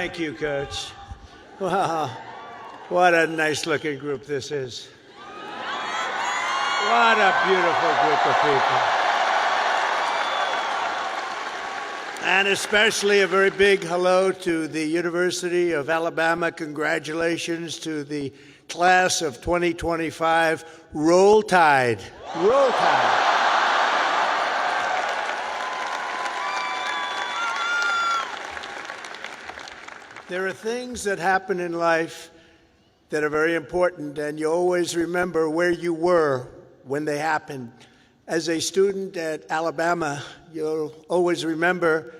Thank you, Coach. Wow, what a nice-looking group this is. What a beautiful group of people. And especially a very big hello to the University of Alabama. Congratulations to the class of 2025. Roll Tide. Roll Tide. There are things that happen in life that are very important, and you always remember where you were when they happened. As a student at Alabama, you'll always remember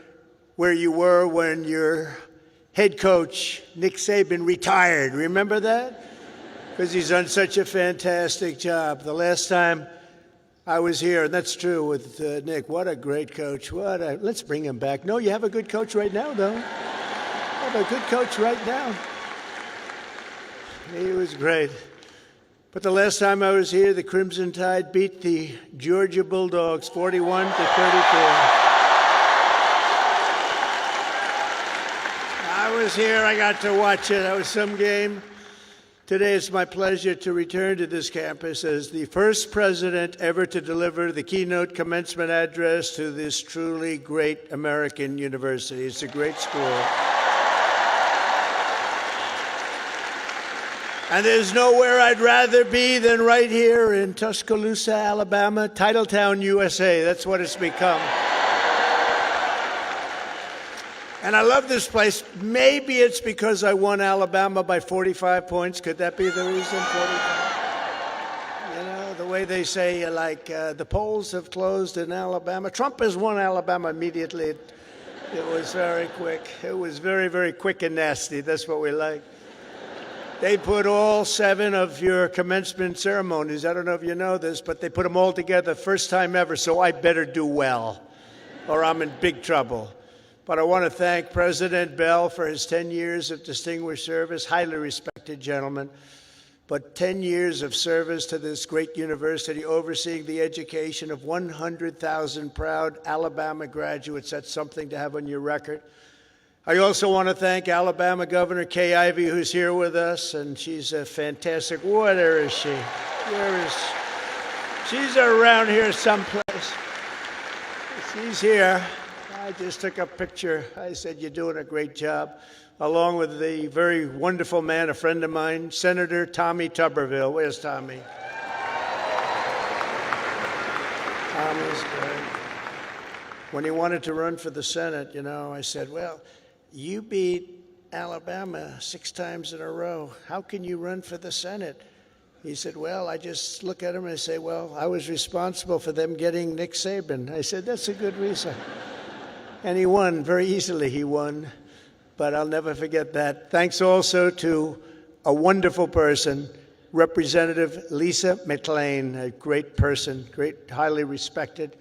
where you were when your head coach, Nick Saban, retired. Remember that? Because he's done such a fantastic job. The last time I was here, and that's true with Nick, what a great coach. Let's bring him back. No, you have a good coach right now, though. You have a good coach right now. He was great. But the last time I was here, the Crimson Tide beat the Georgia Bulldogs 41 to 34. I was here. I got to watch it. That was some game. Today, it's my pleasure to return to this campus as the first president ever to deliver the keynote commencement address to this truly great American university. It's a great school. And there's nowhere I'd rather be than right here in Tuscaloosa, Alabama, Titletown, USA. That's what it's become. And I love this place. Maybe it's because I won Alabama by 45 points. Could that be the reason? 45? You know, the way they say, the polls have closed in Alabama. Trump has won Alabama immediately. It was very quick. It was very, very quick and nasty. That's what we like. They put all 7 of your commencement ceremonies, I don't know if you know this, but they put them all together first time ever, so I better do well, or I'm in big trouble. But I want to thank President Bell for his 10 years of distinguished service, highly respected gentleman, but 10 years of service to this great university, overseeing the education of 100,000 proud Alabama graduates. That's something to have on your record. I also want to thank Alabama Governor Kay Ivey, who's here with us, and she's a fantastic. Where is she? Where is she? She's around here someplace. She's here. I just took a picture. I said, you're doing a great job, along with the very wonderful man, a friend of mine, Senator Tommy Tuberville. Where's Tommy? Tommy's great. When he wanted to run for the Senate, I said, well, you beat Alabama 6 times in a row. How can you run for the Senate? He said, well, I just look at him and I say, well, I was responsible for them getting Nick Saban. I said, that's a good reason. And he won. Very easily he won. But I'll never forget that. Thanks also to a wonderful person, Representative Lisa McLean, a great person, great, highly respected.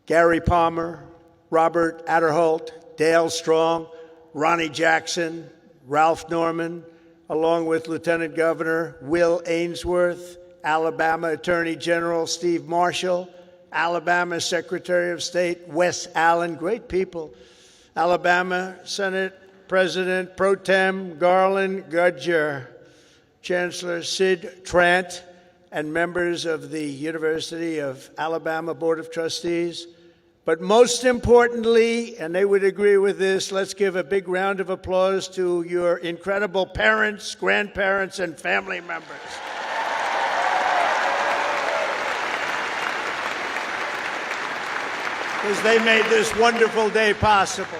Gary Palmer, Robert Adderholt, Dale Strong, Ronnie Jackson, Ralph Norman, along with Lieutenant Governor Will Ainsworth, Alabama Attorney General Steve Marshall, Alabama Secretary of State Wes Allen, great people, Alabama Senate President Pro Tem Garland Gudger, Chancellor Sid Trant, and members of the University of Alabama Board of Trustees. But most importantly, and they would agree with this, let's give a big round of applause to your incredible parents, grandparents, and family members. Because they made this wonderful day possible.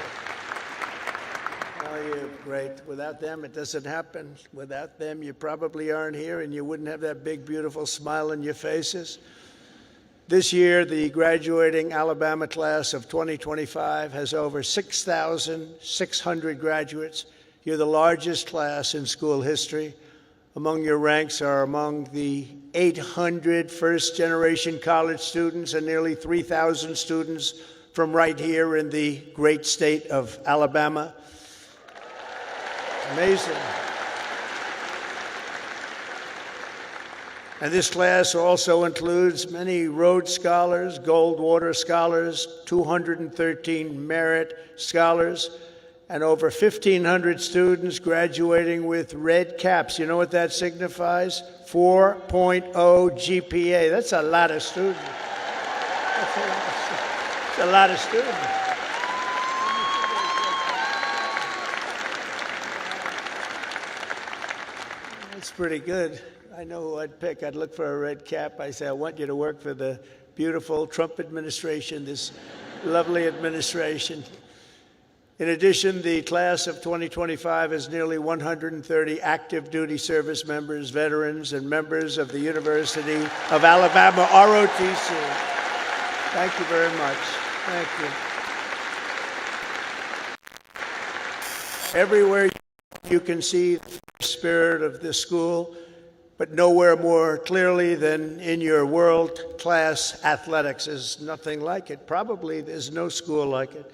Oh, you're great. Without them, it doesn't happen. Without them, you probably aren't here, and you wouldn't have that big, beautiful smile on your faces. This year, the graduating Alabama class of 2025 has over 6,600 graduates. You're the largest class in school history. Among your ranks are among the 800 first-generation college students and nearly 3,000 students from right here in the great state of Alabama. Amazing. And this class also includes many Rhodes Scholars, Goldwater Scholars, 213 Merit Scholars, and over 1,500 students graduating with red caps. You know what that signifies? 4.0 GPA. That's a lot of students. That's a lot of students. That's pretty good. I know who I'd pick. I'd look for a red cap. I say, I want you to work for the beautiful Trump administration, this lovely administration. In addition, the class of 2025 has nearly 130 active duty service members, veterans, and members of the University of Alabama, ROTC. Thank you very much. Thank you. Everywhere you can see the spirit of this school, but nowhere more clearly than in your world-class athletics. There's nothing like it. Probably there's no school like it.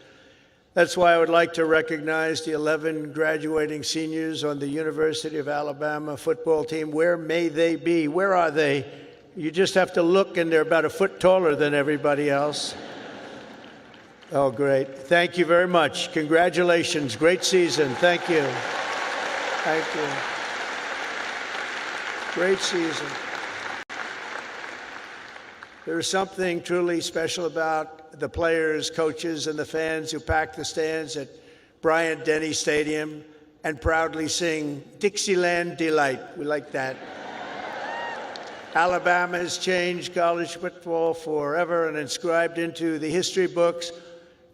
That's why I would like to recognize the 11 graduating seniors on the University of Alabama football team. Where may they be? Where are they? You just have to look, and they're about a foot taller than everybody else. Oh, great. Thank you very much. Congratulations. Great season. Thank you. Thank you. Great season. There's something truly special about the players, coaches, and the fans who pack the stands at Bryant-Denny Stadium and proudly sing Dixieland Delight. We like that. Alabama has changed college football forever and inscribed into the history books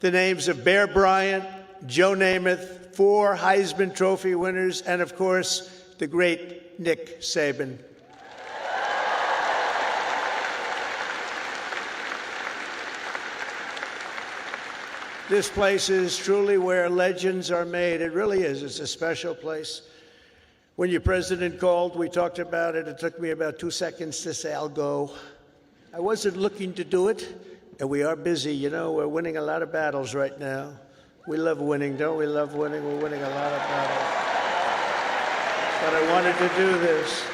the names of Bear Bryant, Joe Namath, 4 Heisman Trophy winners, and of course, the great Nick Saban. This place is truly where legends are made. It really is. It's a special place. When your president called, we talked about it. It took me about 2 seconds to say, I'll go. I wasn't looking to do it, and we are busy. You know, we're winning a lot of battles right now. We love winning, don't we? Love winning. We're winning a lot of battles. But I wanted to do this.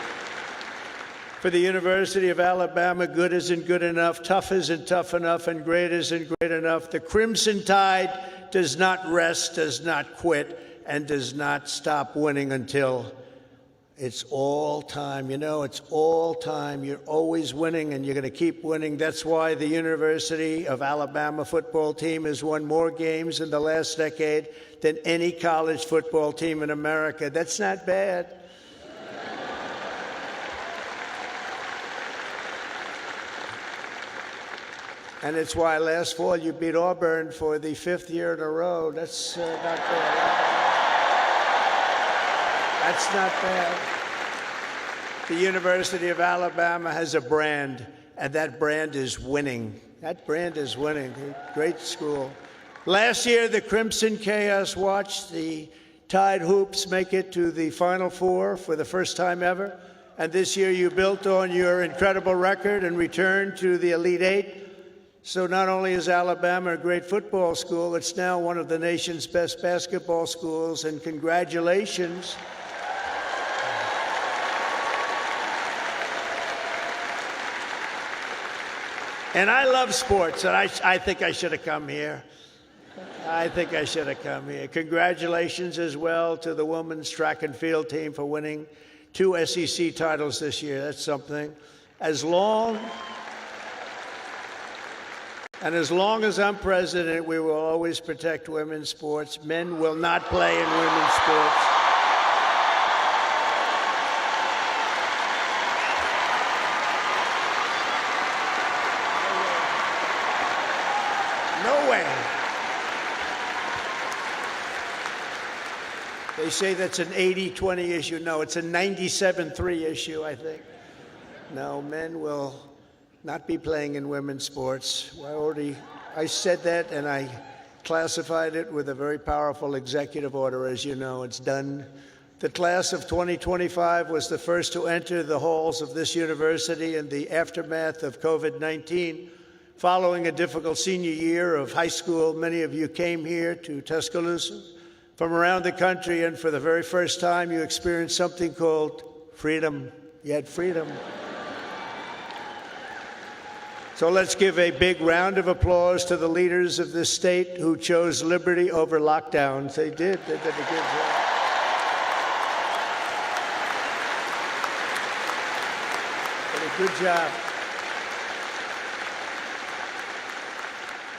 For the University of Alabama, good isn't good enough, tough isn't tough enough, and great isn't great enough. The Crimson Tide does not rest, does not quit, and does not stop winning until it's all time. You know, it's all time. You're always winning, and you're going to keep winning. That's why the University of Alabama football team has won more games in the last decade than any college football team in America. That's not bad. And it's why last fall you beat Auburn for the 5th year in a row. That's not bad. That's not bad. The University of Alabama has a brand, and that brand is winning. That brand is winning. Great school. Last year, the Crimson Chaos watched the Tide Hoops make it to the Final Four for the first time ever. And this year, you built on your incredible record and returned to the Elite Eight. So not only is Alabama a great football school, it's now one of the nation's best basketball schools, and congratulations. And I love sports, and I think I should have come here. I think I should have come here. Congratulations as well to the women's track and field team for winning 2 SEC titles this year. That's something. As long as I'm president, we will always protect women's sports. Men will not play in women's sports. No way. They say that's an 80-20 issue. No, it's a 97-3 issue, I think. No, men will not be playing in women's sports. I said that, and I classified it with a very powerful executive order. As you know, it's done. The class of 2025 was the first to enter the halls of this university in the aftermath of COVID-19. Following a difficult senior year of high school, many of you came here to Tuscaloosa from around the country, and for the very first time, you experienced something called freedom. You had freedom. So let's give a big round of applause to the leaders of this state who chose liberty over lockdowns. They did a good job. Did a good job.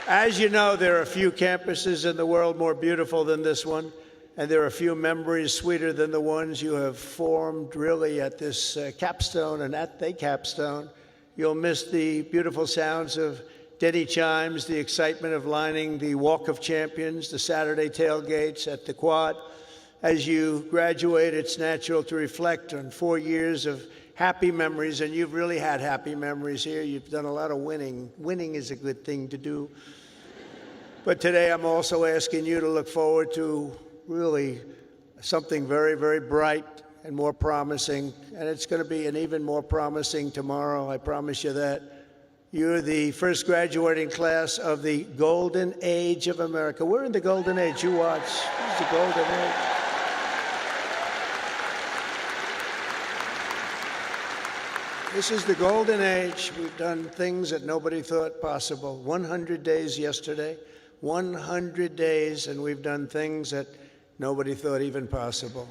As you know, there are few campuses in the world more beautiful than this one, and there are few memories sweeter than the ones you have formed really at this capstone and at the capstone. You'll miss the beautiful sounds of Denny chimes, the excitement of lining the Walk of Champions, the Saturday tailgates at the Quad. As you graduate, it's natural to reflect on 4 years of happy memories, and you've really had happy memories here. You've done a lot of winning. Winning is a good thing to do. But today I'm also asking you to look forward to really something very, very bright and more promising, and it's going to be an even more promising tomorrow, I promise you that. You're the first graduating class of the golden age of America. We're in the golden age. You watch. This is the golden age. This is the golden age. We've done things that nobody thought possible. 100 days yesterday, 100 days, and we've done things that nobody thought even possible.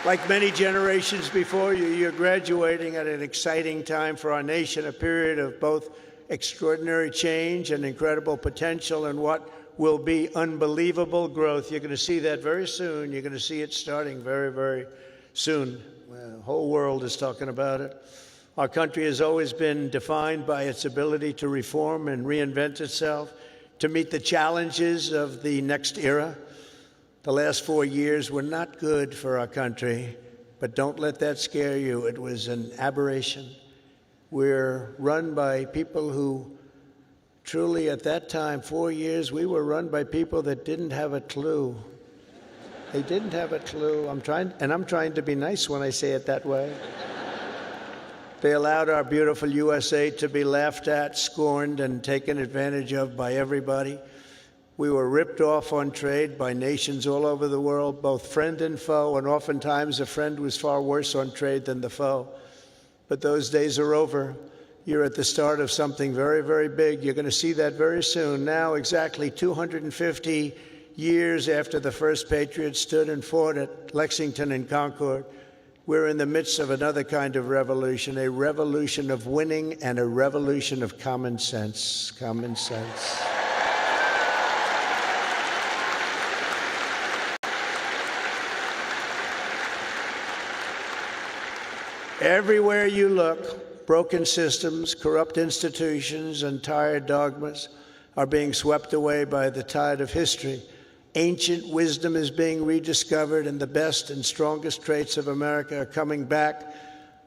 Like many generations before you, you're graduating at an exciting time for our nation, a period of both extraordinary change and incredible potential and what will be unbelievable growth. You're going to see that very soon. You're going to see it starting very, very soon. The whole world is talking about it. Our country has always been defined by its ability to reform and reinvent itself, to meet the challenges of the next era. The last 4 years were not good for our country, but don't let that scare you. It was an aberration. We're run by people who truly, at that time, 4 years, we were run by people that didn't have a clue. They didn't have a clue. I'm trying to be nice when I say it that way. They allowed our beautiful USA to be laughed at, scorned, and taken advantage of by everybody. We were ripped off on trade by nations all over the world, both friend and foe, and oftentimes a friend was far worse on trade than the foe. But those days are over. You're at the start of something very, very big. You're going to see that very soon. Now, exactly 250 years after the first patriots stood and fought at Lexington and Concord, we're in the midst of another kind of revolution, a revolution of winning and a revolution of common sense. Common sense. Everywhere you look, broken systems, corrupt institutions, and tired dogmas are being swept away by the tide of history. Ancient wisdom is being rediscovered, and the best and strongest traits of America are coming back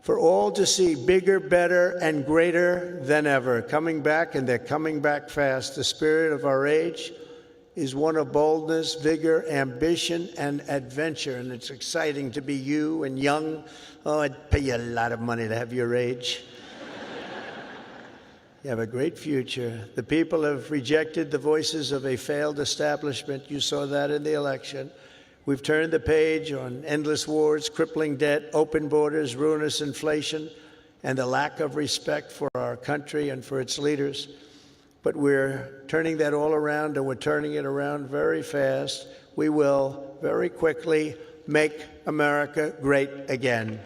for all to see, bigger, better, and greater than ever. Coming back, and they're coming back fast. The spirit of our age is one of boldness, vigor, ambition, and adventure. And it's exciting to be you and young. Oh, I'd pay you a lot of money to have your age. You have a great future. The people have rejected the voices of a failed establishment. You saw that in the election. We've turned the page on endless wars, crippling debt, open borders, ruinous inflation, and the lack of respect for our country and for its leaders. But we're turning that all around, and we're turning it around very fast. We will very quickly make America great again.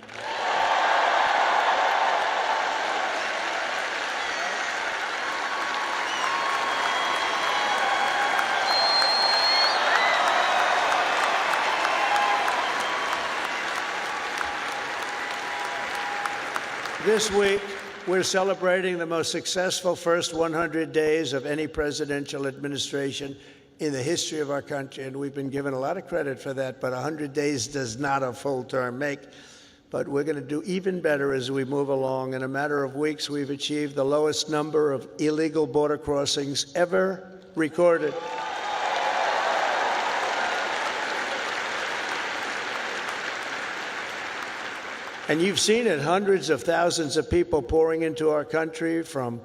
This week, we're celebrating the most successful first 100 days of any presidential administration in the history of our country, and we've been given a lot of credit for that, but 100 days does not a full term make. But we're going to do even better as we move along. In a matter of weeks, we've achieved the lowest number of illegal border crossings ever recorded. And you've seen it, hundreds of thousands of people pouring into our country from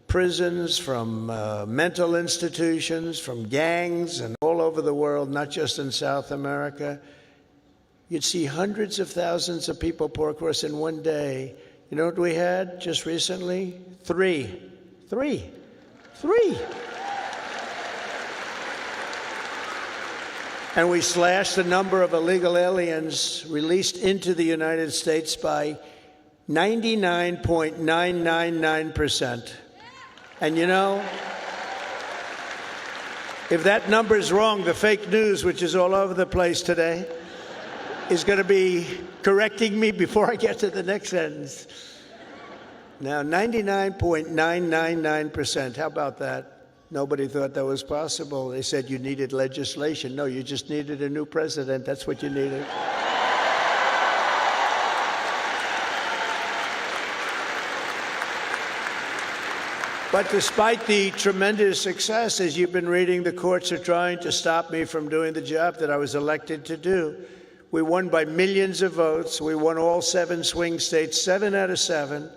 prisons, from mental institutions, from gangs, and all over the world, not just in South America. You'd see hundreds of thousands of people pour across in one day. You know what we had just recently? Three. And we slashed the number of illegal aliens released into the United States by 99.999%. And you know, if that number is wrong, the fake news, which is all over the place today, is going to be correcting me before I get to the next sentence. Now, 99.999%, how about that? Nobody thought that was possible. They said you needed legislation. No, you just needed a new president. That's what you needed. But despite the tremendous success, as you've been reading, the courts are trying to stop me from doing the job that I was elected to do. We won by millions of votes. We won all 7 swing states, 7 out of 7.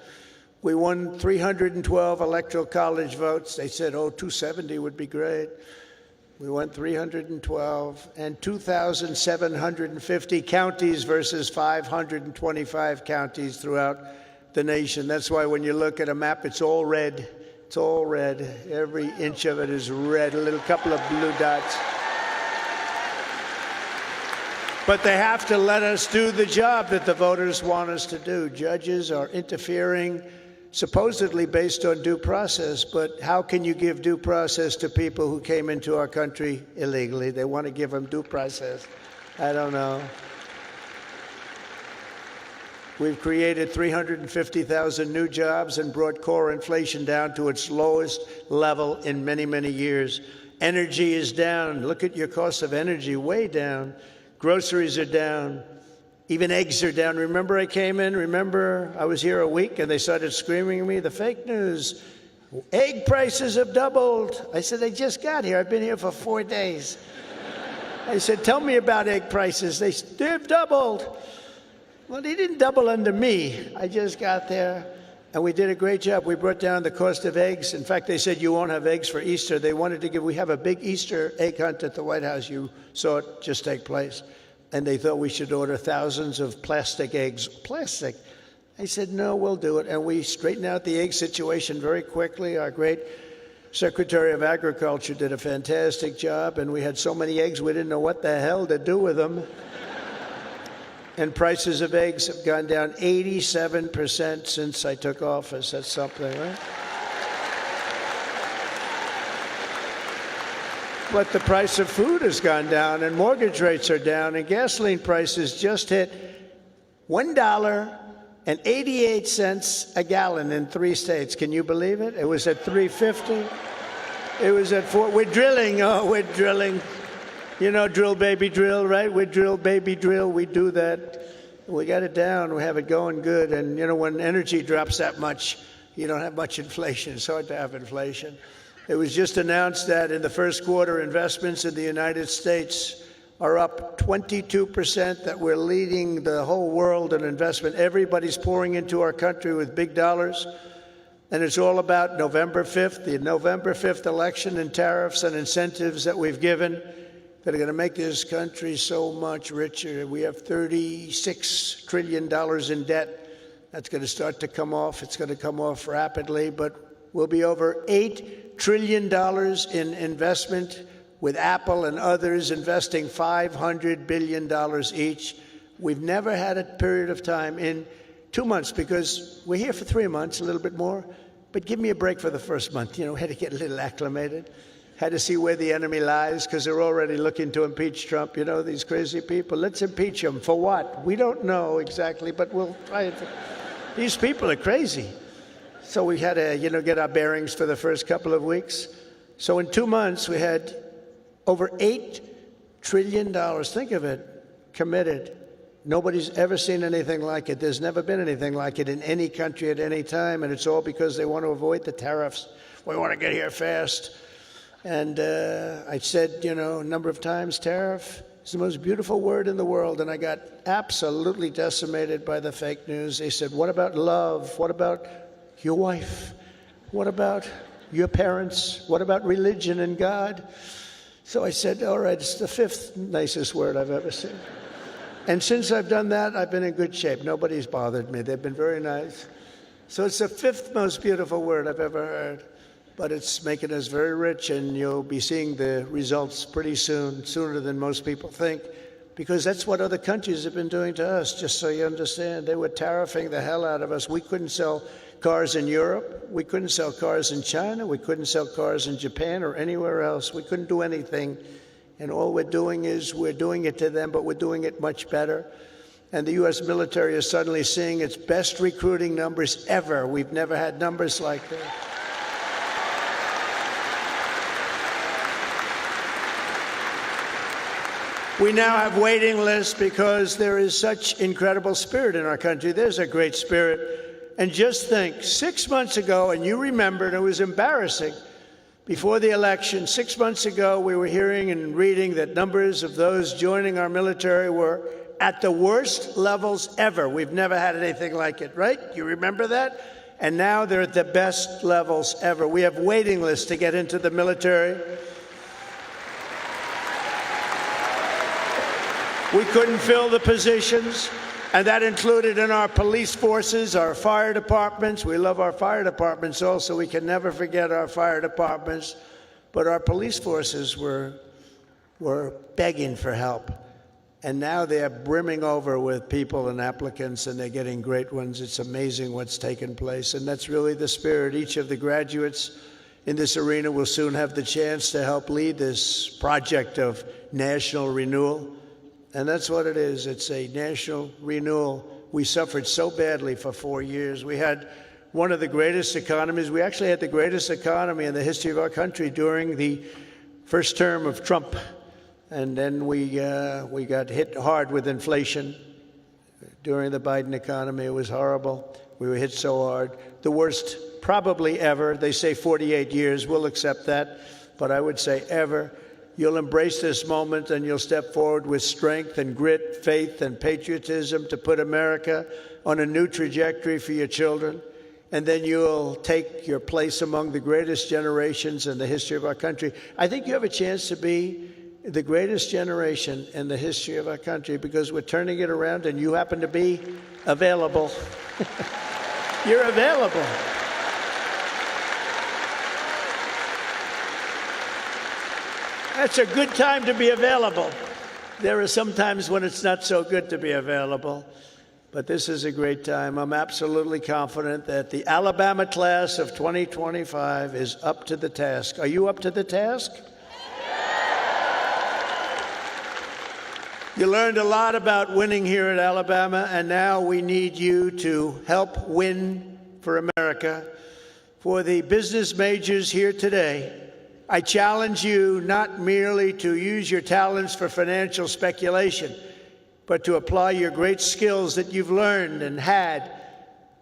We won 312 electoral college votes. They said, 270 would be great. We won 312 and 2,750 counties versus 525 counties throughout the nation. That's why when you look at a map, it's all red. It's all red. Every inch of it is red, a little couple of blue dots. But they have to let us do the job that the voters want us to do. Judges are interfering, supposedly based on due process, but how can you give due process to people who came into our country illegally? They want to give them due process. I don't know. We've created 350,000 new jobs and brought core inflation down to its lowest level in many, many years. Energy is down. Look at your cost of energy, way down. Groceries are down. Even eggs are down. Remember I came in? Remember I was here a week and they started screaming at me, the fake news. Egg prices have doubled. I said, they just got here. I've been here for 4 days. I said, tell me about egg prices. They've doubled. Well, they didn't double under me. I just got there and we did a great job. We brought down the cost of eggs. In fact, they said you won't have eggs for Easter. They wanted to we have a big Easter egg hunt at the White House. You saw it just take place. And they thought we should order thousands of plastic eggs. Plastic. I said, no, we'll do it. And we straightened out the egg situation very quickly. Our great Secretary of Agriculture did a fantastic job. And we had so many eggs, we didn't know what the hell to do with them. And prices of eggs have gone down 87% since I took office. That's something, right? But the price of food has gone down, and mortgage rates are down, and gasoline prices just hit $1.88 a gallon in 3 states. Can you believe it? It was at $3.50. It was at $4. We're drilling. Oh, we're drilling. You know, drill, baby, drill, right? We drill, baby, drill. We do that. We got it down. We have it going good. And, you know, when energy drops that much, you don't have much inflation. It's hard to have inflation. It was just announced that in the first quarter, investments in the United States are up 22%, that we're leading the whole world in investment. Everybody's pouring into our country with big dollars. And it's all about November 5th, the November 5th election, and tariffs and incentives that we've given that are going to make this country so much richer. We have $36 trillion in debt. That's going to start to come off. It's going to come off rapidly, but we'll be over $8 trillion in investment, with Apple and others investing $500 billion each. We've never had a period of time in 2 months, because we're here for 3 months, a little bit more, but give me a break for the first month. You know, had to get a little acclimated, had to see where the enemy lies, because they're already looking to impeach Trump. You know, these crazy people. Let's impeach him. For what? We don't know exactly, but we'll try it. These people are crazy. So we had to, get our bearings for the first couple of weeks. So in 2 months, we had over $8 trillion, think of it, committed. Nobody's ever seen anything like it. There's never been anything like it in any country at any time, and it's all because they want to avoid the tariffs. We want to get here fast. And I said, a number of times, tariff is the most beautiful word in the world, and I got absolutely decimated by the fake news. They said, what about love? What about your wife? What about your parents? What about religion and God? So I said, all right, it's the 5th nicest word I've ever seen. And since I've done that, I've been in good shape. Nobody's bothered me. They've been very nice. So it's the fifth most beautiful word I've ever heard. But it's making us very rich, and you'll be seeing the results pretty soon, sooner than most people think, because that's what other countries have been doing to us, just so you understand. They were tariffing the hell out of us. We couldn't sell cars in Europe. We couldn't sell cars in China. We couldn't sell cars in Japan or anywhere else. We couldn't do anything. And all we're doing is we're doing it to them, but we're doing it much better. And the U.S. military is suddenly seeing its best recruiting numbers ever. We've never had numbers like that. We now have waiting lists because there is such incredible spirit in our country. There's a great spirit. And just think, 6 months ago, and you remember, and it was embarrassing, before the election, 6 months ago, we were hearing and reading that numbers of those joining our military were at the worst levels ever. We've never had anything like it, right? You remember that? And now they're at the best levels ever. We have waiting lists to get into the military. We couldn't fill the positions, and that included in our police forces, our fire departments. We love our fire departments also. We can never forget our fire departments. But our police forces were begging for help. And now they're brimming over with people and applicants, and they're getting great ones. It's amazing what's taken place, and that's really the spirit. Each of the graduates in this arena will soon have the chance to help lead this project of national renewal. And that's what it is. It's a national renewal. We suffered so badly for 4 years. We had one of the greatest economies. We actually had the greatest economy in the history of our country during the first term of Trump. And then we got hit hard with inflation during the Biden economy. It was horrible. We were hit so hard. The worst probably ever. They say 48 years. We'll accept that. But I would say ever. You'll embrace this moment, and you'll step forward with strength and grit, faith and patriotism to put America on a new trajectory for your children. And then you'll take your place among the greatest generations in the history of our country. I think you have a chance to be the greatest generation in the history of our country because we're turning it around, and you happen to be available. You're available. That's a good time to be available. There are some times when it's not so good to be available, but this is a great time. I'm absolutely confident that the Alabama class of 2025 is up to the task. Are you up to the task? You learned a lot about winning here at Alabama, and now we need you to help win for America. For the business majors here today, I challenge you not merely to use your talents for financial speculation, but to apply your great skills that you've learned and had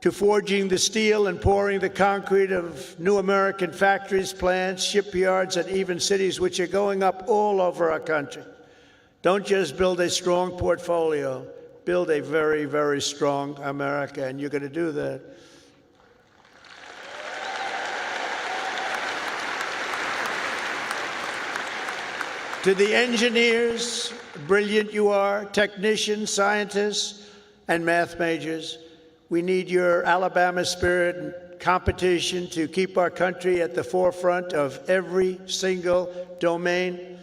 to forging the steel and pouring the concrete of new American factories, plants, shipyards, and even cities which are going up all over our country. Don't just build a strong portfolio, build a very, very strong America, and you're going to do that. To the engineers, brilliant you are, technicians, scientists, and math majors, we need your Alabama spirit and competition to keep our country at the forefront of every single domain.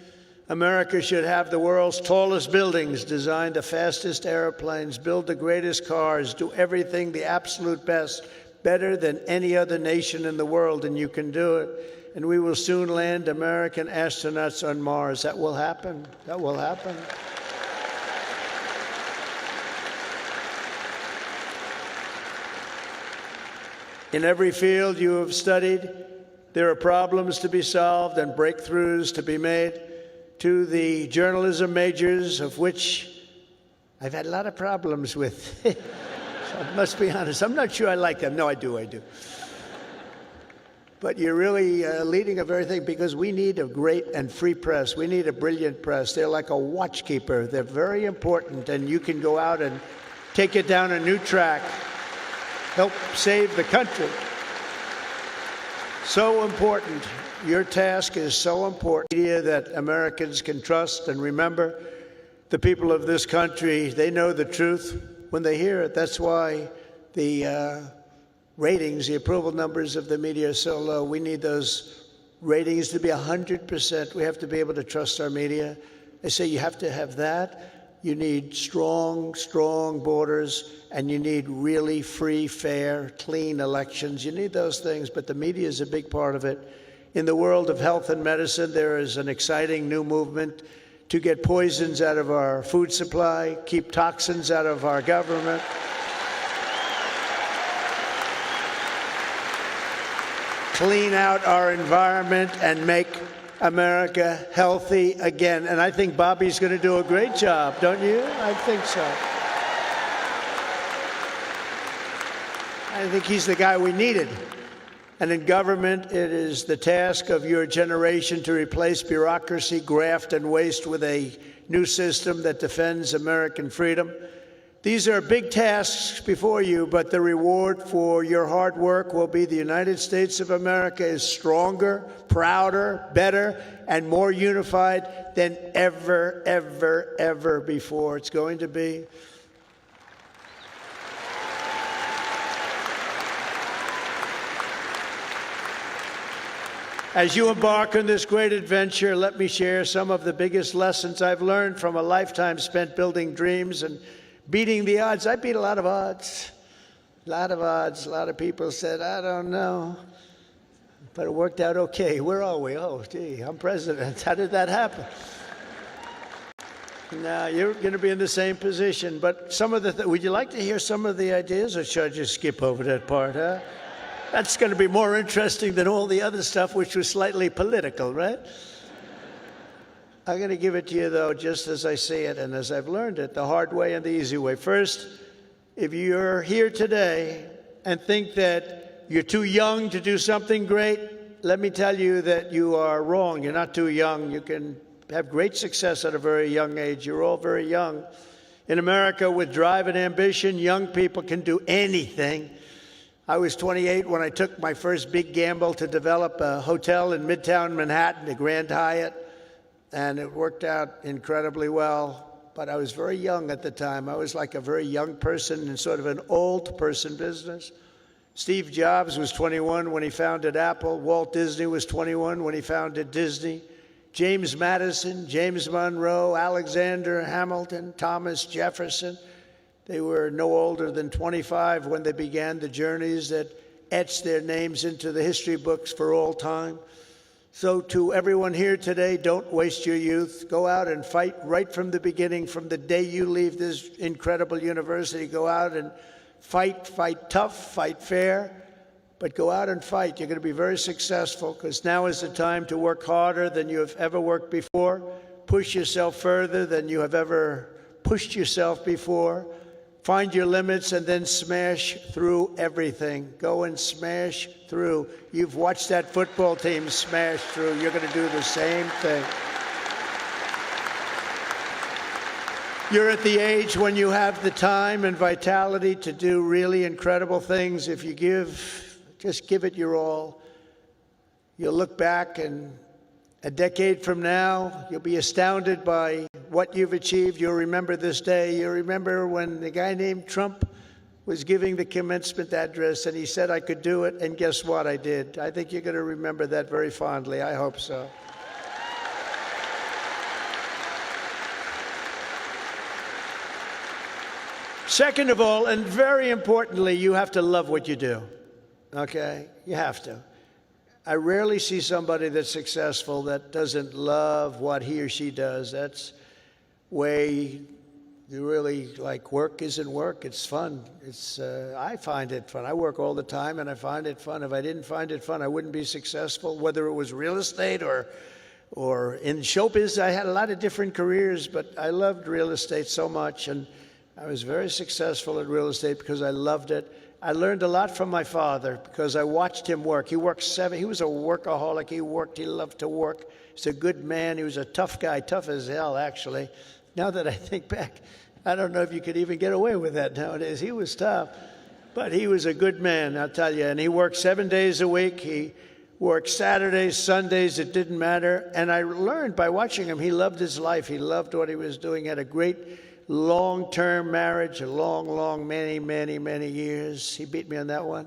America should have the world's tallest buildings, design the fastest airplanes, build the greatest cars, do everything the absolute best, better than any other nation in the world, and you can do it. And we will soon land American astronauts on Mars. That will happen. That will happen. In every field you have studied, there are problems to be solved and breakthroughs to be made. To the journalism majors, of which I've had a lot of problems with. So I must be honest. I'm not sure I like them. No, I do. But you're really leading a very thing because we need a great and free press. We need a brilliant press. They're like a watchkeeper. They're very important, and you can go out and take it down a new track, help save the country. So important. Your task is so important. Media that Americans can trust and remember. the people of this country, they know the truth when they hear it. That's why the ratings, the approval numbers of the media are so low. We need those ratings to be 100%. We have to be able to trust our media. I say you have to have that. You need strong, strong borders, and you need really free, fair, clean elections. You need those things, but the media is a big part of it. In the world of health and medicine, there is an exciting new movement to get poisons out of our food supply, keep toxins out of our government. Clean out our environment and make America healthy again. And I think Bobby's going to do a great job, don't you? I think so. I think he's the guy we needed. And in government, it is the task of your generation to replace bureaucracy, graft, and waste with a new system that defends American freedom. These are big tasks before you, but the reward for your hard work will be the United States of America is stronger, prouder, better, and more unified than ever, ever, ever before. It's going to be. As you embark on this great adventure, let me share some of the biggest lessons I've learned from a lifetime spent building dreams and beating the odds. I beat a lot of odds, a lot of odds. A lot of people said, I don't know, but it worked out okay. Where are we? Oh, gee, I'm president. How did that happen? Now, you're going to be in the same position, but some of the, would you like to hear some of the ideas, or should I just skip over that part, huh? That's going to be more interesting than all the other stuff, which was slightly political, right? I'm going to give it to you, though, just as I see it and as I've learned it, the hard way and the easy way. First, if you're here today and think that you're too young to do something great, let me tell you that you are wrong. You're not too young. You can have great success at a very young age. You're all very young. In America, with drive and ambition, young people can do anything. I was 28 when I took my first big gamble to develop a hotel in Midtown Manhattan, the Grand Hyatt, and it worked out incredibly well. But I was very young at the time. I was like a very young person in sort of an old person business. Steve Jobs was 21 when he founded Apple. Walt Disney was 21 when he founded Disney. James Madison, James Monroe, Alexander Hamilton, Thomas Jefferson. They were no older than 25 when they began the journeys that etched their names into the history books for all time. So to everyone here today, don't waste your youth. Go out and fight right from the beginning, from the day you leave this incredible university. Go out and fight tough, fight fair, but go out and fight. You're going to be very successful, because now is the time to work harder than you have ever worked before. Push yourself further than you have ever pushed yourself before. Find your limits and then smash through everything. Go and smash through. You've watched that football team smash through. You're going to do the same thing. You're at the age when you have the time and vitality to do really incredible things. If you just give it your all. You'll look back, and a decade from now, you'll be astounded by what you've achieved. You'll remember this day. You'll remember when the guy named Trump was giving the commencement address, and he said I could do it, and guess what? I did. I think you're going to remember that very fondly. I hope so. Second of all, and very importantly, you have to love what you do, okay? You have to. I rarely see somebody that's successful that doesn't love what he or she does. That's way you really like. Work isn't work. It's fun. I find it fun. I work all the time, and I find it fun. If I didn't find it fun, I wouldn't be successful, whether it was real estate or in showbiz. I had a lot of different careers, but I loved real estate so much, and I was very successful at real estate because I loved it. I learned a lot from my father because I watched him work. He worked he was a workaholic. He loved to work. He's a good man. He was a tough guy, tough as hell, actually. Now that I think back, I don't know if you could even get away with that nowadays. He was tough, but he was a good man, I'll tell you. And he worked 7 days a week. He worked Saturdays, Sundays, it didn't matter. And I learned by watching him, he loved his life. He loved what he was doing. He had a great long-term marriage, a long, many years. He beat me on that one.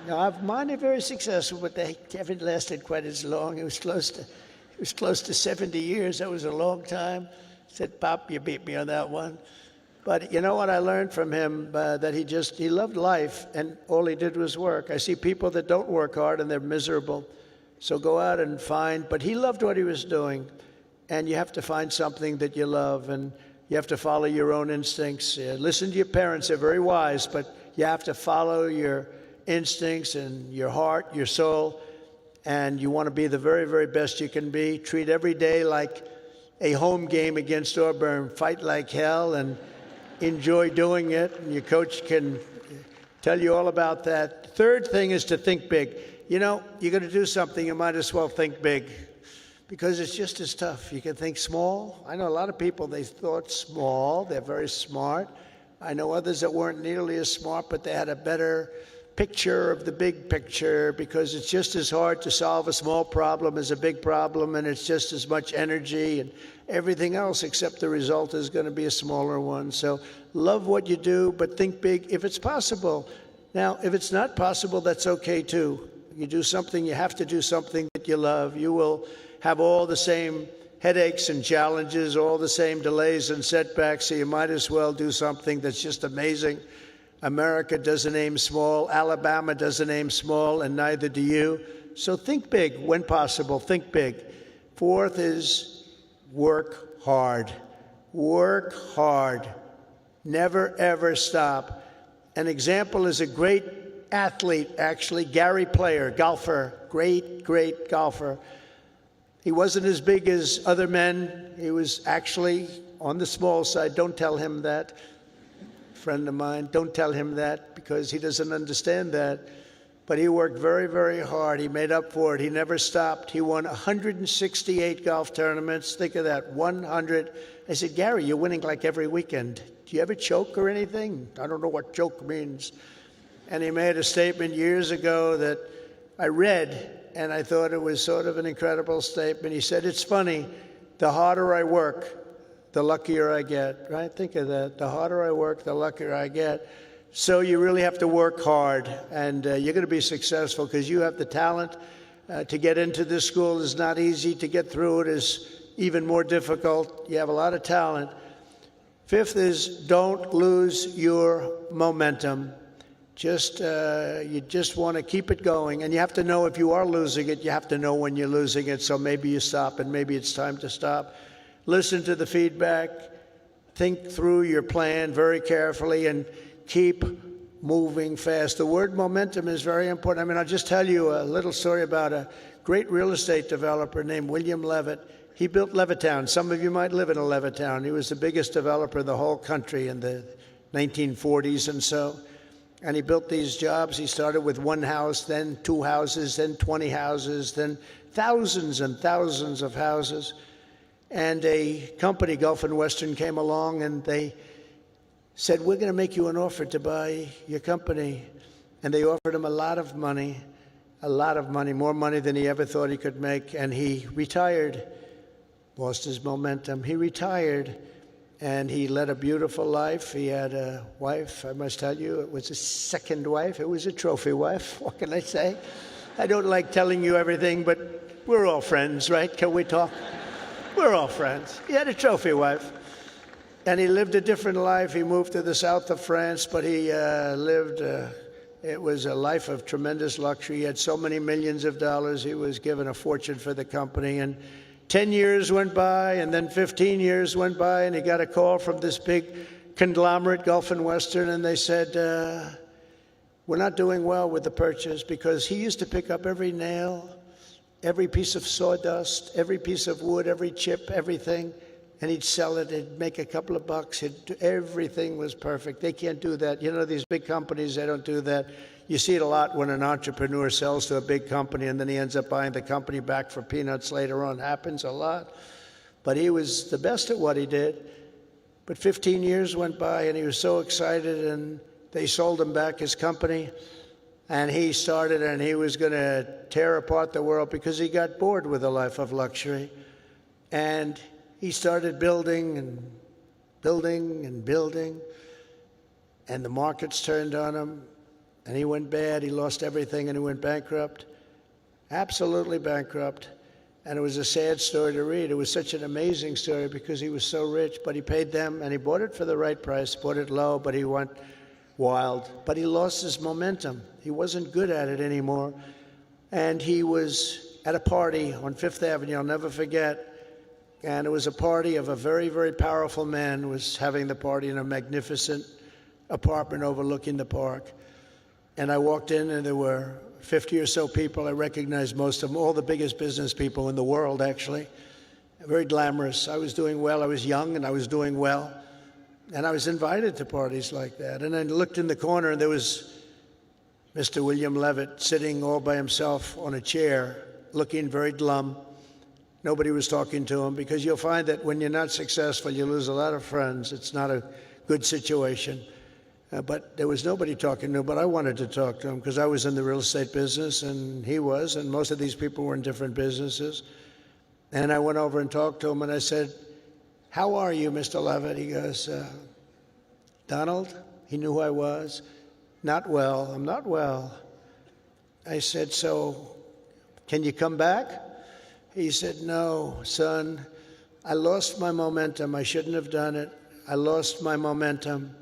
No, mine are very successful, but they haven't lasted quite as long. It was close to 70 years. That was a long time. I said, Pop, you beat me on that one. But you know what I learned from him? That he loved life, and all he did was work. I see people that don't work hard, and they're miserable. So go out and find. But he loved what he was doing, and you have to find something that you love, and you have to follow your own instincts. Listen to your parents. They're very wise, but you have to follow your instincts and your heart, your soul, and you want to be the very best you can be. Treat every day like a home game against Auburn. Fight like hell and enjoy doing it. And your coach can tell you all about that. Third thing is to think big. You know, you're going to do something, you might as well think big, because it's just as tough. You can think small. I know a lot of people, they thought small. They're very smart. I know others that weren't nearly as smart, but they had a better picture of the big picture, because it's just as hard to solve a small problem as a big problem, and it's just as much energy and everything else, except the result is going to be a smaller one. So love what you do, but think big if it's possible. Now, if it's not possible, that's okay too. You do something, you have to do something that you love. You will have all the same headaches and challenges, all the same delays and setbacks, so you might as well do something that's just amazing. America doesn't aim small, Alabama doesn't aim small, and neither do you. So think big when possible, think big. Fourth is work hard. Work hard. Never, ever stop. An example is a great athlete, actually, Gary Player, golfer, great golfer. He wasn't as big as other men. He was actually on the small side. Don't tell him that. Friend of mine, don't tell him that, because he doesn't understand that. But he worked very hard. He made up for it. He never stopped. He won 168 golf tournaments. Think of that, 100. I said, Gary, you're winning like every weekend. Do you ever choke or anything? I don't know what choke means. And he made a statement years ago that I read, and I thought it was sort of an incredible statement. He said, it's funny, the harder I work, the luckier I get, right? Think of that. The harder I work, the luckier I get. So you really have to work hard, and you're going to be successful because you have the talent. To get into this school is not easy. To get through it is even more difficult. You have a lot of talent. Fifth is don't lose your momentum. You just want to keep it going, and you have to know if you are losing it. You have to know when you're losing it, so maybe you stop, and maybe it's time to stop. Listen to the feedback, think through your plan very carefully, and keep moving fast. The word momentum is very important. I mean, I'll just tell you a little story about a great real estate developer named William Levitt. He built Levittown. Some of you might live in a Levittown. He was the biggest developer in the whole country in the 1940s and so. And he built these jobs. He started with one house, then 2 houses, then 20 houses, then thousands and thousands of houses. And a company, Gulf and Western, came along and they said, we're going to make you an offer to buy your company. And they offered him a lot of money, more money than he ever thought he could make. And he retired, lost his momentum. He retired, and he led a beautiful life. He had a wife, I must tell you, it was his second wife. It was a trophy wife, what can I say? I don't like telling you everything, but we're all friends, right? Can we talk? We're all friends. He had a trophy wife. And he lived a different life. He moved to the south of France, but he it was a life of tremendous luxury. He had so many millions of dollars. He was given a fortune for the company. And 10 years went by, and then 15 years went by, and he got a call from this big conglomerate, Gulf and Western, and they said, we're not doing well with the purchase, because he used to pick up every nail, every piece of sawdust, every piece of wood, every chip, everything, and he'd sell it. He'd make a couple of bucks. Everything was perfect. They can't do that. You know, these big companies, they don't do that. You see it a lot when an entrepreneur sells to a big company and then he ends up buying the company back for peanuts later on. Happens a lot. But he was the best at what he did. But 15 years went by and he was so excited, and they sold him back his company. And he started, and he was going to tear apart the world because he got bored with a life of luxury. And he started building and building and building, and the markets turned on him, and he went bad. He lost everything, and he went bankrupt, absolutely bankrupt. And it was a sad story to read. It was such an amazing story because he was so rich, but he paid them, and he bought it for the right price, bought it low, but he went wild. But he lost his momentum. He wasn't good at it anymore. And he was at a party on Fifth Avenue, I'll never forget. And it was a party of a very, very powerful man who was having the party in a magnificent apartment overlooking the park. And I walked in, and there were 50 or so people. I recognized most of them, all the biggest business people in the world, actually. Very glamorous. I was doing well. I was young, and I was doing well. And I was invited to parties like that. And I looked in the corner, and there was Mr. William Levitt sitting all by himself on a chair, looking very glum. Nobody was talking to him, because you'll find that when you're not successful, you lose a lot of friends. It's not a good situation. But there was nobody talking to him, but I wanted to talk to him because I was in the real estate business, and he was, and most of these people were in different businesses. And I went over and talked to him, and I said, "How are you, Mr. Levitt?" He goes, "Donald?" He knew who I was. "Not well. I'm not well." I said, "So can you come back?" He said, "No, son, I lost my momentum. I shouldn't have done it. I lost my momentum."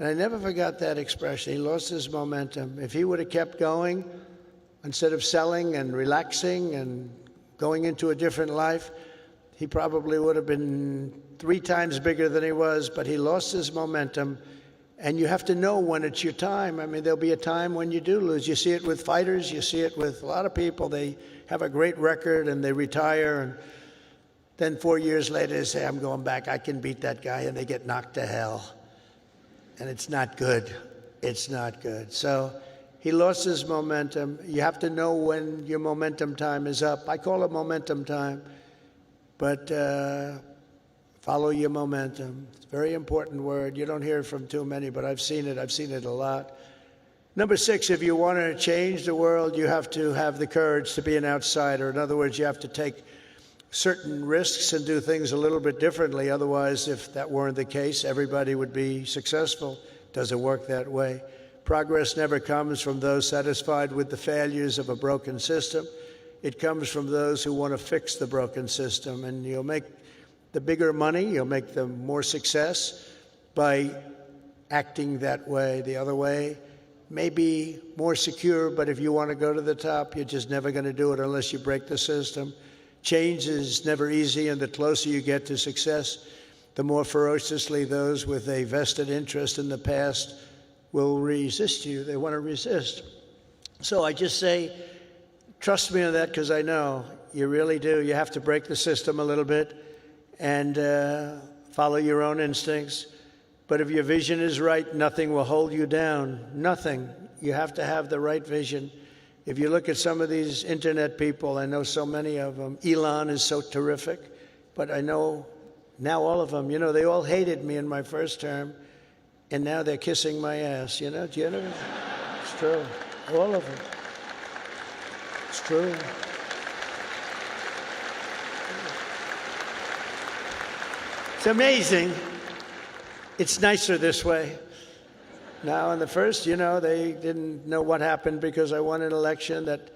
And I never forgot that expression. He lost his momentum. If he would have kept going, instead of selling and relaxing and going into a different life, he probably would have been 3 times bigger than he was, but he lost his momentum. And you have to know when it's your time. I mean, there'll be a time when you do lose. You see it with fighters. You see it with a lot of people. They have a great record, and they retire, and then 4 years later they say, "I'm going back. I can beat that guy," and they get knocked to hell. And it's not good. It's not good. So he lost his momentum. You have to know when your momentum time is up. I call it momentum time. But follow your momentum. It's a very important word. You don't hear it from too many, but I've seen it. I've seen it a lot. Number 6, if you want to change the world, you have to have the courage to be an outsider. In other words, you have to take certain risks and do things a little bit differently. Otherwise, if that weren't the case, everybody would be successful. It doesn't work that way. Progress never comes from those satisfied with the failures of a broken system. It comes from those who want to fix the broken system. And you'll make the bigger money, you'll make the more success by acting that way. The other way may be more secure, but if you want to go to the top, you're just never going to do it unless you break the system. Change is never easy, and the closer you get to success, the more ferociously those with a vested interest in the past will resist you. They want to resist. So I just say, trust me on that, because I know you really do. You have to break the system a little bit and follow your own instincts. But if your vision is right, nothing will hold you down. Nothing. You have to have the right vision. If you look at some of these internet people, I know so many of them. Elon is so terrific, but I know now all of them, they all hated me in my first term, and now they're kissing my ass, Do you know? It's true. All of them. It's true. It's amazing. It's nicer this way. Now, in the first, they didn't know what happened because I won an election that,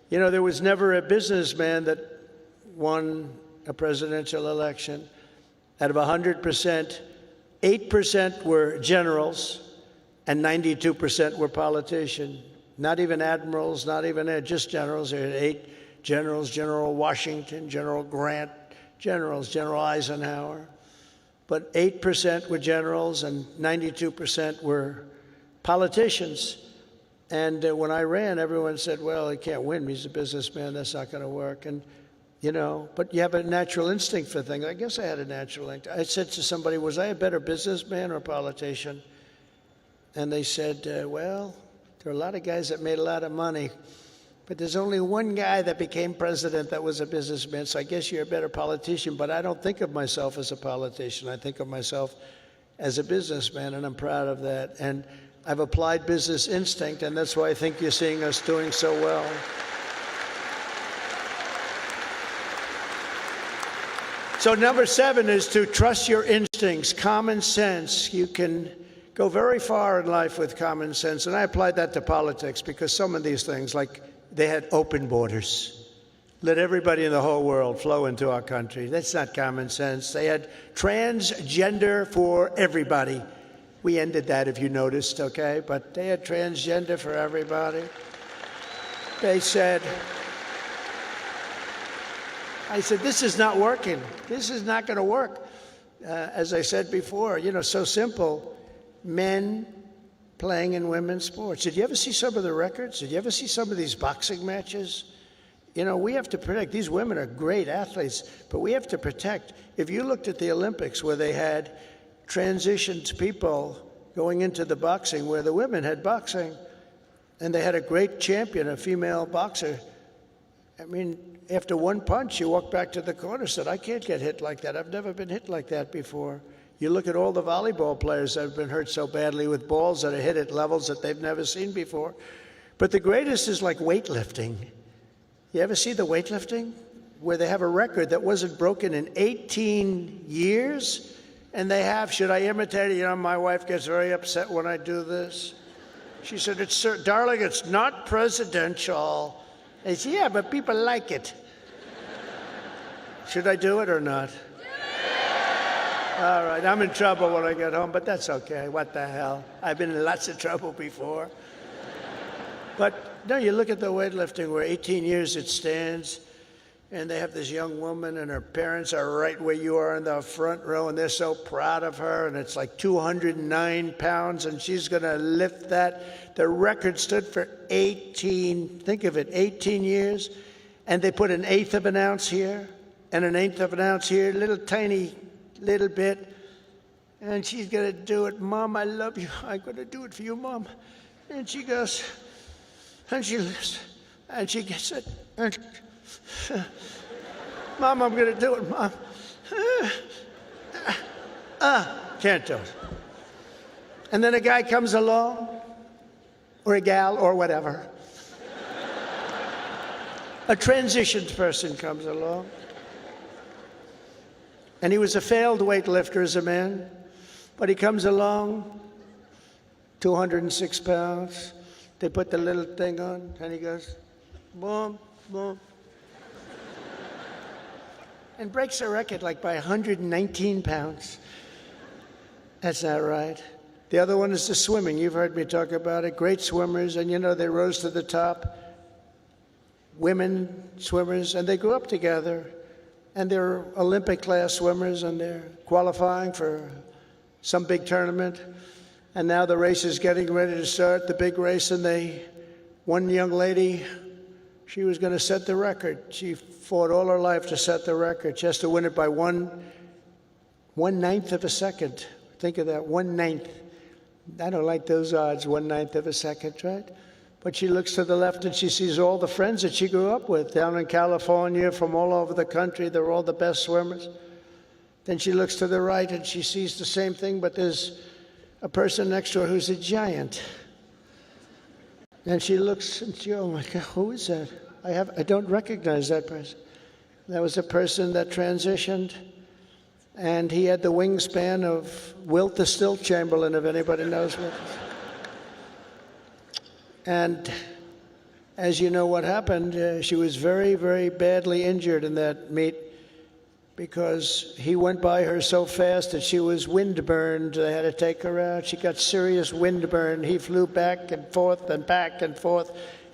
there was never a businessman that won a presidential election. Out of 100%, 8% were generals and 92% were politicians. Not even admirals, not even just generals. There were 8 generals, General Washington, General Grant, generals, General Eisenhower. But 8% were generals and 92% were politicians. And when I ran, everyone said, well, he can't win. He's a businessman. That's not going to work. And, but you have a natural instinct for things. I guess I had a natural instinct. I said to somebody, was I a better businessman or a politician? And they said, well, there are a lot of guys that made a lot of money, but there's only one guy that became president that was a businessman. So I guess you're a better politician. But I don't think of myself as a politician. I think of myself as a businessman, and I'm proud of that. And I've applied business instinct, and that's why I think you're seeing us doing so well. So number 7 is to trust your instincts, common sense. You can go very far in life with common sense. And I applied that to politics because some of these things, like they had open borders. Let everybody in the whole world flow into our country. That's not common sense. They had transgender for everybody. We ended that, if you noticed, okay? But they had transgender for everybody. They said, I said, this is not working. This is not going to work. As I said before, so simple. Men playing in women's sports. Did you ever see some of the records? Did you ever see some of these boxing matches? We have to protect. These women are great athletes, but we have to protect. If you looked at the Olympics where they had transitioned people going into the boxing, where the women had boxing, and they had a great champion, a female boxer. I mean, after one punch, you walk back to the corner and said, I can't get hit like that. I've never been hit like that before. You look at all the volleyball players that have been hurt so badly with balls that are hit at levels that they've never seen before. But the greatest is like weightlifting. You ever see the weightlifting? Where they have a record that wasn't broken in 18 years? And they have, should I imitate it? My wife gets very upset when I do this. She said, darling, it's not presidential. I said, yeah, but people like it. Should I do it or not? All right, I'm in trouble when I get home, but that's okay. What the hell? I've been in lots of trouble before. But no, you look at the weightlifting where 18 years it stands, and they have this young woman, and her parents are right where you are in the front row, and they're so proud of her, and it's like 209 pounds, and she's going to lift that. The record stood for 18, think of it, 18 years, and they put 1/8 of an ounce here, and 1/8 of an ounce here, little bit, and she's going to do it. Mom, I love you. I'm going to do it for you, Mom. And she goes, and she lifts, and she gets it, and Mom, I'm going to do it, Mom. Can't do it. And then a guy comes along, or a gal, or whatever. A transitioned person comes along. And he was a failed weightlifter as a man, but he comes along, 206 pounds. They put the little thing on, and he goes, boom, boom. And breaks the record like by 119 pounds. That's not right. The other one is the swimming. You've heard me talk about it. Great swimmers, and they rose to the top. Women swimmers, and they grew up together. And they're Olympic-class swimmers, and they're qualifying for some big tournament. And now the race is getting ready to start, the big race, and one young lady, she was going to set the record. She fought all her life to set the record. She has to win it by 1/9 of a second. Think of that, 1/9. I don't like those odds, 1/9 of a second, right? But she looks to the left and she sees all the friends that she grew up with down in California, from all over the country. They're all the best swimmers. Then she looks to the right and she sees the same thing, but there's a person next to her who's a giant. And she looks and she, oh my God, who is that? I don't recognize that person. That was a person that transitioned, and he had the wingspan of Wilt the Stilt Chamberlain, if anybody knows what. And as you know what happened, she was very, very badly injured in that meet because he went by her so fast that she was windburned. They had to take her out. She got serious windburn. He flew back and forth,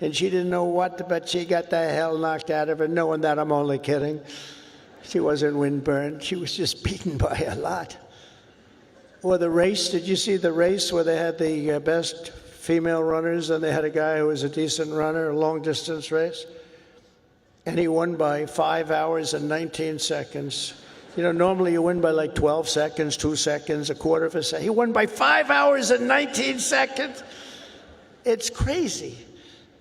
and she didn't know what, but she got the hell knocked out of her, knowing that I'm only kidding. She wasn't windburned. She was just beaten by a lot. Or the race, did you see the race where they had the best female runners, and they had a guy who was a decent runner, a long-distance race, and he won by 5 hours and 19 seconds. Normally you win by like 12 seconds, 2 seconds, a quarter of a second. He won by 5 hours and 19 seconds. It's crazy.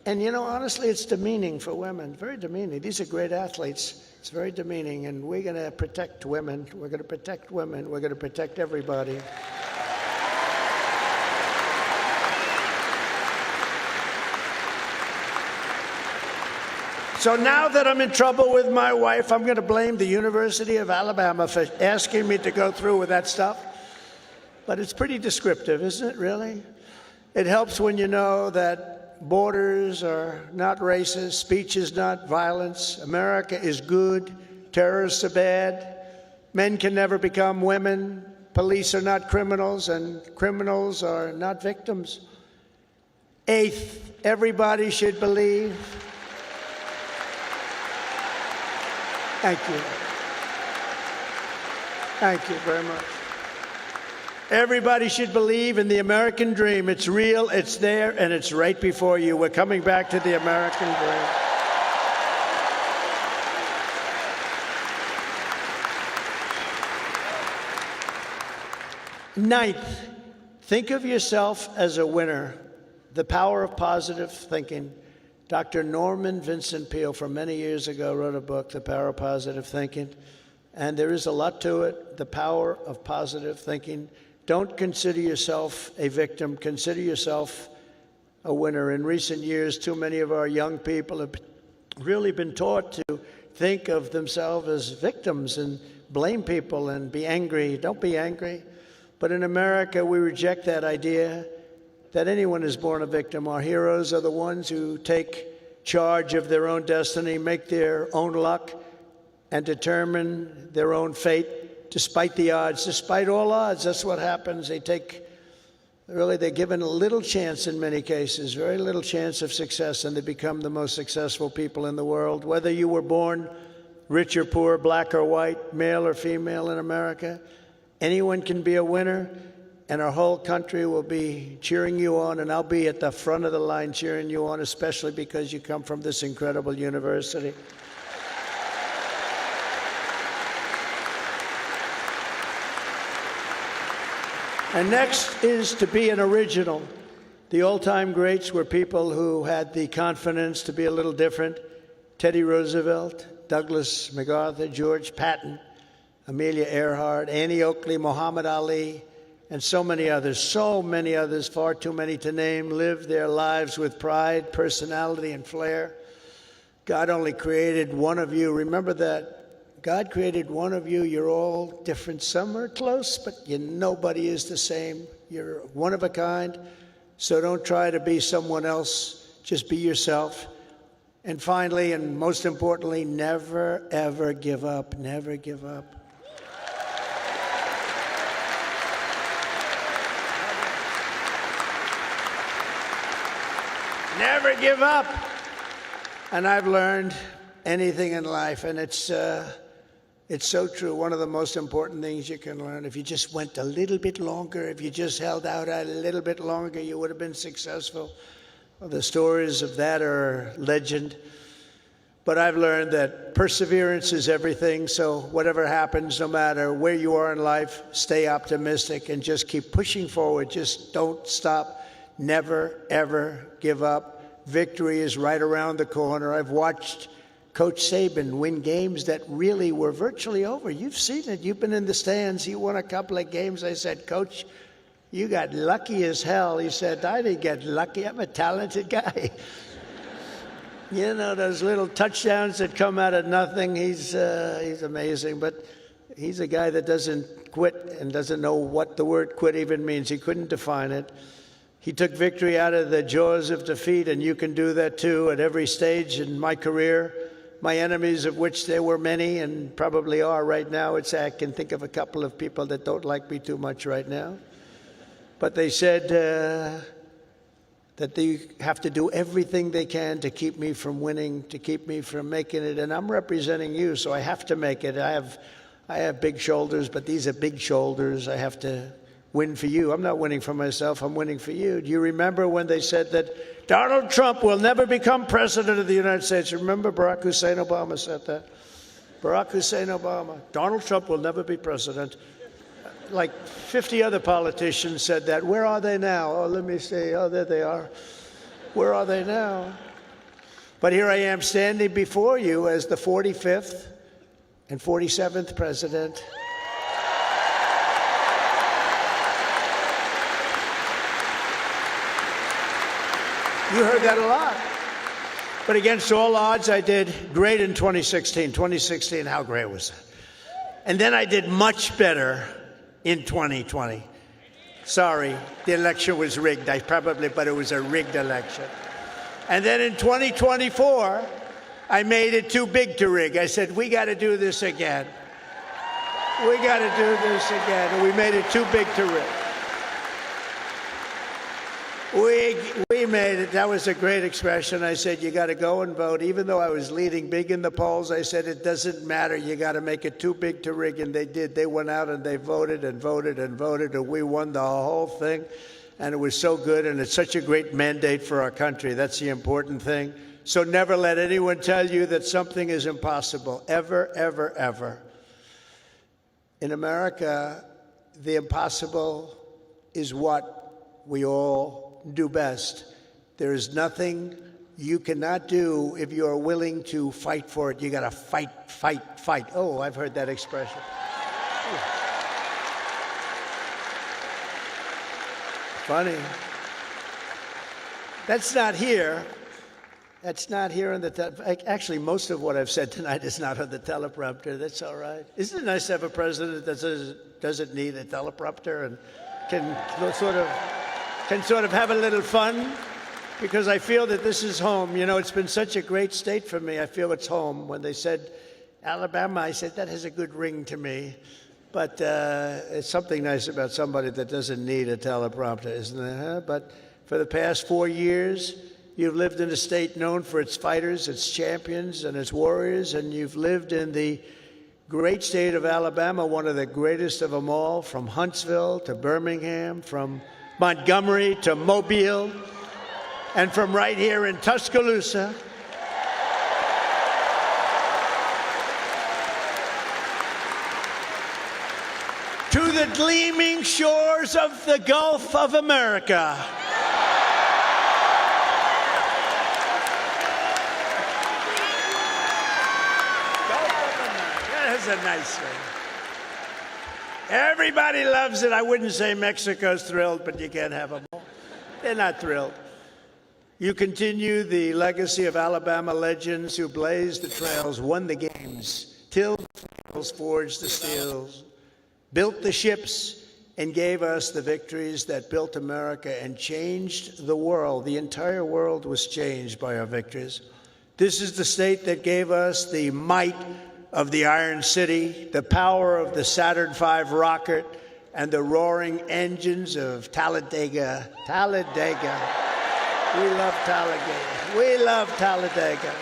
And honestly, it's demeaning for women, very demeaning. These are great athletes. It's very demeaning, and we're going to protect women. We're going to protect women. We're going to protect everybody. So now that I'm in trouble with my wife, I'm going to blame the University of Alabama for asking me to go through with that stuff. But it's pretty descriptive, isn't it, really? It helps when you know that borders are not racist, speech is not violence, America is good, terrorists are bad, men can never become women, police are not criminals, and criminals are not victims. Eighth, everybody should believe. Thank you. Thank you very much. Everybody should believe in the American dream. It's real, it's there, and it's right before you. We're coming back to the American dream. Ninth, think of yourself as a winner. The power of positive thinking. Dr. Norman Vincent Peale, from many years ago, wrote a book, The Power of Positive Thinking. And there is a lot to it, the power of positive thinking. Don't consider yourself a victim. Consider yourself a winner. In recent years, too many of our young people have really been taught to think of themselves as victims and blame people and be angry. Don't be angry. But in America, we reject that idea that anyone is born a victim. Our heroes are the ones who take charge of their own destiny, make their own luck, and determine their own fate despite the odds, despite all odds. That's what happens. They're given a little chance in many cases, very little chance of success, and they become the most successful people in the world. Whether you were born rich or poor, black or white, male or female in America, anyone can be a winner. And our whole country will be cheering you on, and I'll be at the front of the line cheering you on, especially because you come from this incredible university. And next is to be an original. The all-time greats were people who had the confidence to be a little different. Teddy Roosevelt, Douglas MacArthur, George Patton, Amelia Earhart, Annie Oakley, Muhammad Ali, and so many others, far too many to name, lived their lives with pride, personality, and flair. God only created one of you. Remember that. God created one of you. You're all different. Some are close, but nobody is the same. You're one of a kind. So don't try to be someone else. Just be yourself. And finally, and most importantly, never, ever give up. Never give up. Never give up. And I've learned anything in life, and it's so true. One of the most important things you can learn, if you just went a little bit longer, if you just held out a little bit longer, you would have been successful. Well, the stories of that are legend. But I've learned that perseverance is everything. So whatever happens, no matter where you are in life, stay optimistic and just keep pushing forward. Just don't stop. Never, ever give up. Victory is right around the corner. I've watched Coach Saban win games that really were virtually over. You've seen it. You've been in the stands. He won a couple of games. I said, Coach, you got lucky as hell. He said, I didn't get lucky. I'm a talented guy. You know, those little touchdowns that come out of nothing. He's amazing. But he's a guy that doesn't quit and doesn't know what the word quit even means. He couldn't define it. He took victory out of the jaws of defeat, and you can do that too at every stage in my career. My enemies, of which there were many and probably are right now, I can think of a couple of people that don't like me too much right now. But they said that they have to do everything they can to keep me from winning, to keep me from making it. And I'm representing you, so I have to make it. I have big shoulders, but these are big shoulders. I have to win for you. I'm not winning for myself. I'm winning for you. Do you remember when they said that Donald Trump will never become president of the United States? Remember Barack Hussein Obama said that? Barack Hussein Obama. Donald Trump will never be president. Like 50 other politicians said that. Where are they now? Oh, let me see. Oh, there they are. Where are they now? But here I am standing before you as the 45th and 47th president. You heard that a lot. But against all odds, I did great in 2016. 2016, how great was that? And then I did much better in 2020. Sorry, the election was rigged. But it was a rigged election. And then in 2024, I made it too big to rig. I said, we got to do this again. We got to do this again. And we made it too big to rig. We made it. That was a great expression. I said, you got to go and vote. Even though I was leading big in the polls, I said, it doesn't matter. You got to make it too big to rig. And they did. They went out and they voted and voted and voted. And we won the whole thing. And it was so good. And it's such a great mandate for our country. That's the important thing. So never let anyone tell you that something is impossible. Ever, ever, ever. In America, the impossible is what we all do best. There is nothing you cannot do if you are willing to fight for it. You got to fight, fight, fight. Oh, I've heard that expression. Funny. That's not here. That's not here on the actually, most of what I've said tonight is not on the teleprompter. That's all right. Isn't it nice to have a president that doesn't need a teleprompter and can sort of have a little fun? Because I feel that this is home. You know, it's been such a great state for me. I feel it's home. When they said Alabama, I said, that has a good ring to me. But it's something nice about somebody that doesn't need a teleprompter, isn't it? Huh? But for the past 4 years, you've lived in a state known for its fighters, its champions, and its warriors, and you've lived in the great state of Alabama, one of the greatest of them all, from Huntsville to Birmingham, from Montgomery to Mobile, and from right here in Tuscaloosa. To the gleaming shores of the Gulf of America. That's a nice thing. Everybody loves it. I wouldn't say Mexico's thrilled, but you can't have them all. They're not thrilled. You continue the legacy of Alabama legends who blazed the trails, won the games, tilled the fields, forged the steels, built the ships, and gave us the victories that built America and changed the world. The entire world was changed by our victories. This is the state that gave us the might of the Iron City, the power of the Saturn V rocket, and the roaring engines of Talladega. Talladega. We love Talladega. We love Talladega.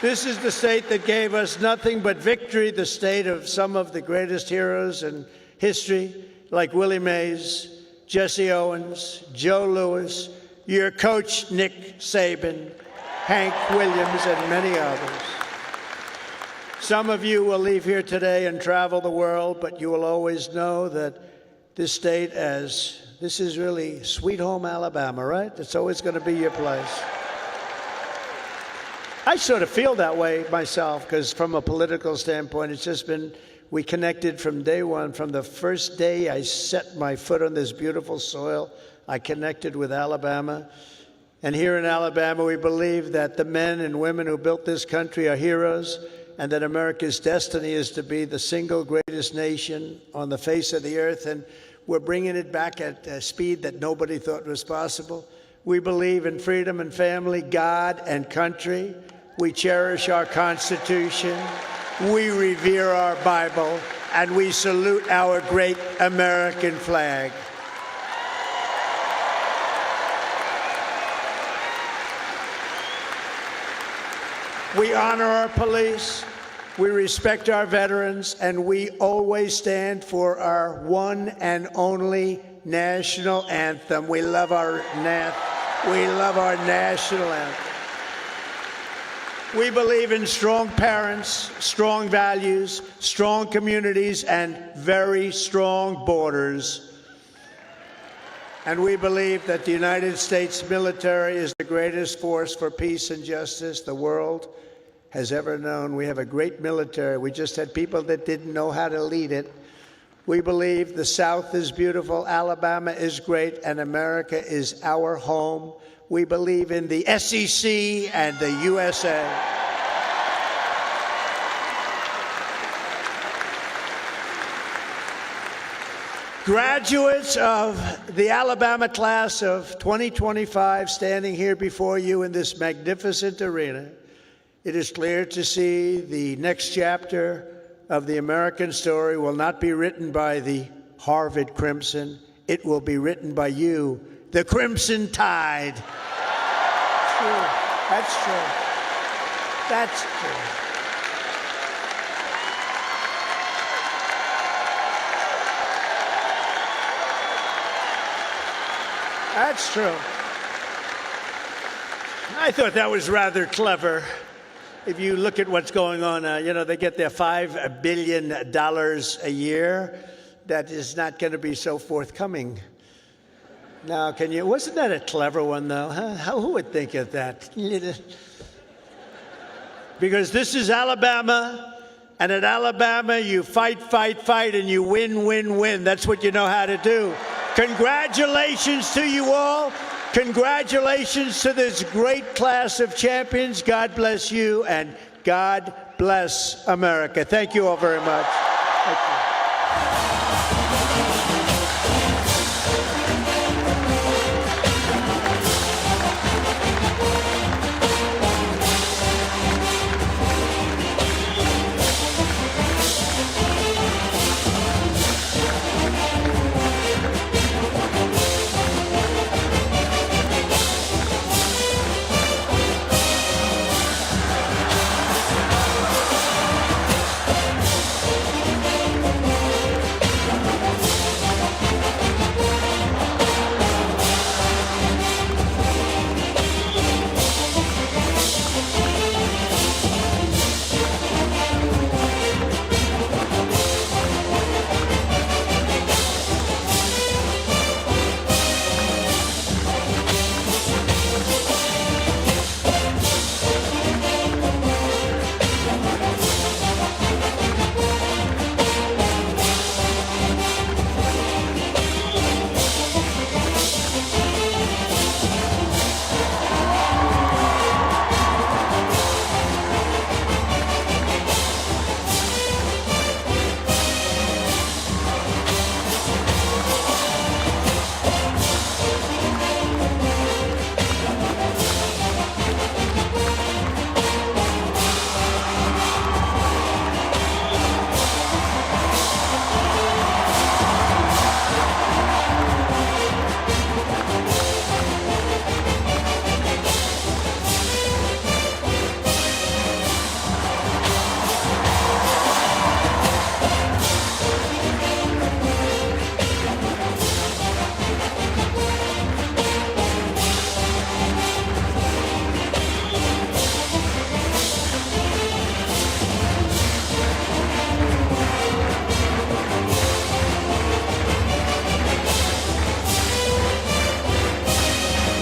This is the state that gave us nothing but victory, the state of some of the greatest heroes in history, like Willie Mays, Jesse Owens, Joe Louis, your coach, Nick Saban, Hank Williams, and many others. Some of you will leave here today and travel the world, but you will always know that this state, as this is really sweet home Alabama, right? It's always going to be your place. I sort of feel that way myself, because from a political standpoint, it's just been, we connected from day one. From the first day I set my foot on this beautiful soil, I connected with Alabama. And here in Alabama, we believe that the men and women who built this country are heroes, and that America's destiny is to be the single greatest nation on the face of the earth. And we're bringing it back at a speed that nobody thought was possible. We believe in freedom and family, God and country. We cherish our Constitution. We revere our Bible. And we salute our great American flag. We honor our police. We respect our veterans, and we always stand for our one and only national anthem. We love our national anthem. We believe in strong parents, strong values, strong communities, and very strong borders. And we believe that the United States military is the greatest force for peace and justice the world has ever known. We have a great military. We just had people that didn't know how to lead it. We believe the South is beautiful, Alabama is great, and America is our home. We believe in the SEC and the USA. Graduates of the Alabama class of 2025 standing here before you in this magnificent arena, it is clear to see the next chapter of the American story will not be written by the Harvard Crimson. It will be written by you, the Crimson Tide. True. That's true. That's true. That's true. I thought that was rather clever. If you look at what's going on, they get their $5 billion a year. That is not going to be so forthcoming. Now, wasn't that a clever one, though? Huh? Who would think of that? Because this is Alabama, and at Alabama, you fight, fight, fight, and you win, win, win. That's what you know how to do. Congratulations to you all. Congratulations to this great class of champions. God bless you, and God bless America. Thank you all very much. Thank you.